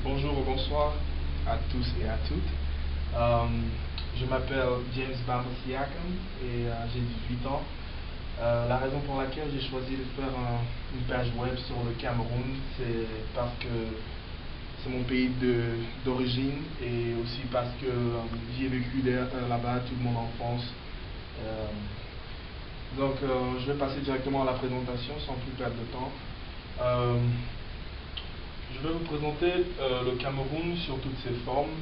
Bonjour ou bonsoir à tous et à toutes. Je m'appelle James Bamosiakam et j'ai 18 ans. La raison pour laquelle j'ai choisi de faire une page web sur le Cameroun, c'est parce que c'est mon pays d'origine et aussi parce que j'y ai vécu là-bas toute mon enfance. Je vais passer directement à la présentation sans plus perdre de temps. Je vais vous présenter le Cameroun sur toutes ses formes.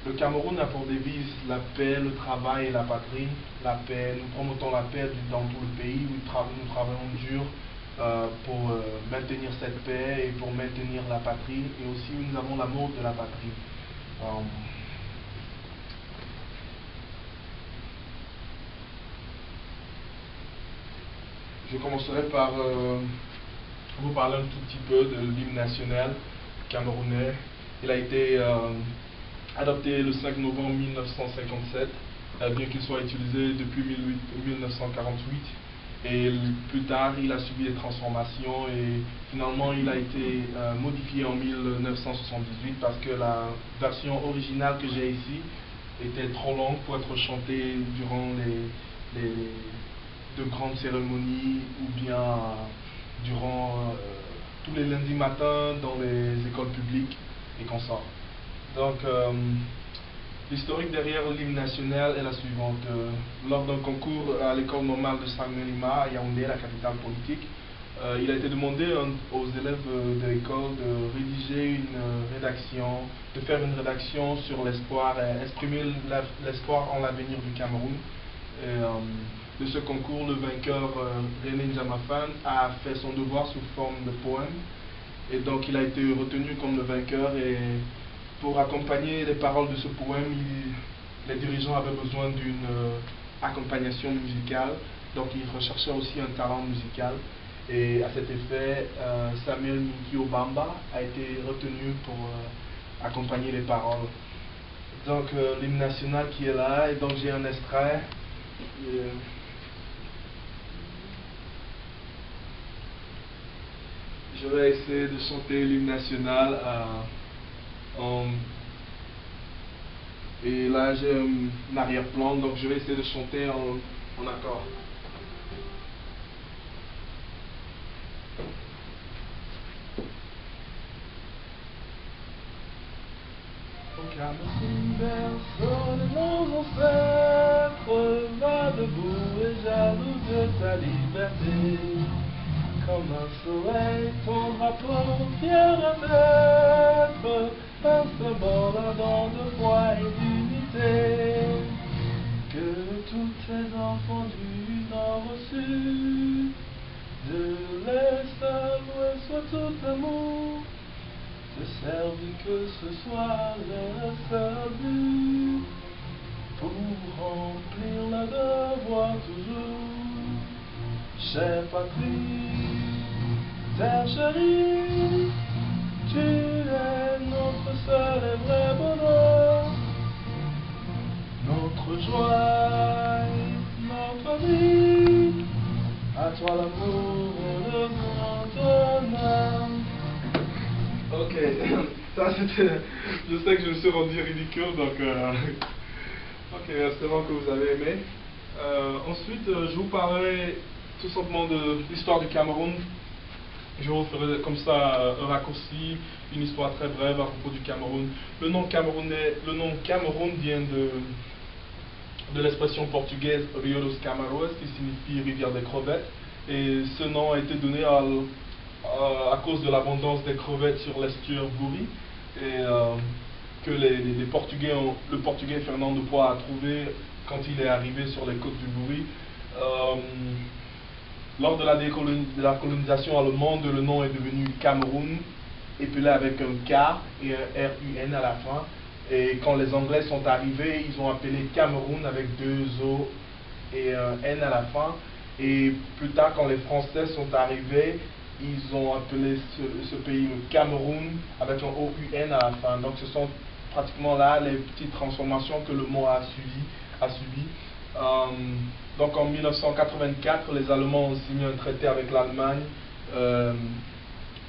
Le Cameroun a pour devise la paix, le travail et la patrie. La paix, nous promotons la paix dans tout le pays. Nous travaillons dur pour maintenir cette paix et pour maintenir la patrie. Et aussi, nous avons l'amour de la patrie. Je commencerai par vous parler un tout petit peu de l'hymne national camerounais. Il a été adopté le 5 novembre 1957, bien qu'il soit utilisé depuis 1948. Et plus tard, il a subi des transformations et finalement, il a été modifié en 1978 parce que la version originale que j'ai ici était trop longue pour être chantée durant de grandes cérémonies ou bien durant tous les lundis matins dans les écoles publiques et consorts. Donc, l'historique derrière l'hymne national est la suivante. Lors d'un concours à l'école normale de Saint-Mélima à Yaoundé, la capitale politique, il a été demandé aux élèves de l'école de rédiger de faire une rédaction sur l'espoir, exprimer l'espoir en l'avenir du Cameroun. De ce concours, le vainqueur René Njamafan a fait son devoir sous forme de poème. Et donc il a été retenu comme le vainqueur et pour accompagner les paroles de ce poème, les dirigeants avaient besoin d'une accompagnation musicale. Donc ils recherchaient aussi un talent musical. Et à cet effet, Samuel Minkio Bamba a été retenu pour accompagner les paroles. Donc l'hymne national qui est là, et donc j'ai un extrait. Je vais essayer de chanter l'hymne national et là j'ai un arrière-plan, donc je vais essayer de chanter en accord. Au Cameroun, berceau de nos ancêtres, va debout et jaloux de ta liberté. Comme un soleil, ton drapeau fier d'être un symbole ardent de foi et d'unité. Que tous tes enfants du nord au sud, de l'est à l'ouest, soient tout amour, te servir que ce soit leur seul but, pour remplir leur devoir toujours. Chère patrie, terre chérie, tu es notre seul et vrai bonheur, notre joie et notre vie, à toi l'amour et le grand honneur. Ok, ça c'était, je sais que je me suis rendu ridicule, donc ok, espérons que vous avez aimé. Ensuite, je vous parlerai tout simplement de l'histoire du Cameroun. Je vous ferai comme ça un raccourci, une histoire très brève à propos du Cameroun. Le nom Cameroun vient de l'expression portugaise Rio dos Camarões, qui signifie rivière des crevettes. Et ce nom a été donné à cause de l'abondance des crevettes sur l'estuaire Goury. Et que le Portugais Fernando Poix a trouvé quand il est arrivé sur les côtes du Goury. Lors de la colonisation allemande, le nom est devenu Cameroun, épelé avec un K et un RUN à la fin. Et quand les Anglais sont arrivés, ils ont appelé Cameroun avec deux O et un N à la fin. Et plus tard, quand les Français sont arrivés, ils ont appelé ce pays le Cameroun avec un OUN à la fin. Donc ce sont pratiquement là les petites transformations que le mot a subi. Donc en 1984, les Allemands ont signé un traité avec l'Allemagne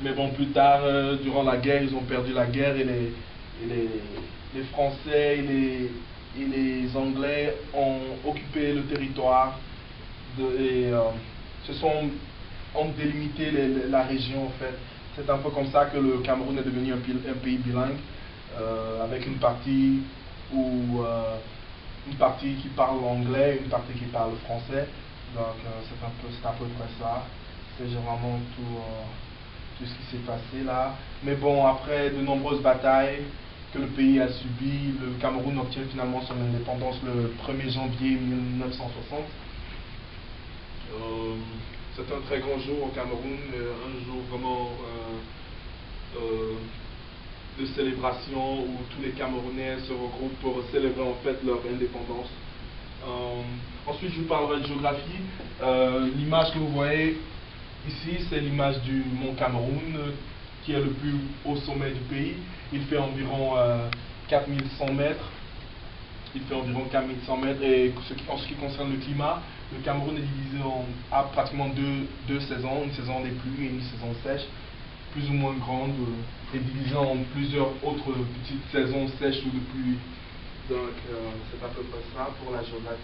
Mais bon, plus tard, durant la guerre, ils ont perdu la guerre et les Français et les Anglais ont occupé le territoire et ont délimité la région en fait. C'est un peu comme ça que le Cameroun est devenu un pays bilingue, avec une partie qui parle l'anglais et une partie qui parle le français. Donc c'est à peu près ça. C'est généralement tout ce qui s'est passé là. Mais bon, après de nombreuses batailles que le pays a subies, le Cameroun obtient finalement son indépendance le 1er janvier 1960. C'est un très grand jour au Cameroun, un jour vraiment de célébration où tous les Camerounais se regroupent pour célébrer en fait leur indépendance. Ensuite, je vous parlerai de géographie. L'image que vous voyez ici, c'est l'image du mont Cameroun, qui est le plus haut sommet du pays. Il fait environ 4100 mètres. Il fait environ 4100 mètres. Et en ce qui concerne le climat, le Cameroun est divisé en pratiquement deux saisons, une saison des pluies et une saison sèche, plus ou moins grande, et divisée en plusieurs autres petites saisons sèches ou de pluie. Donc, c'est à peu près ça pour la géographie.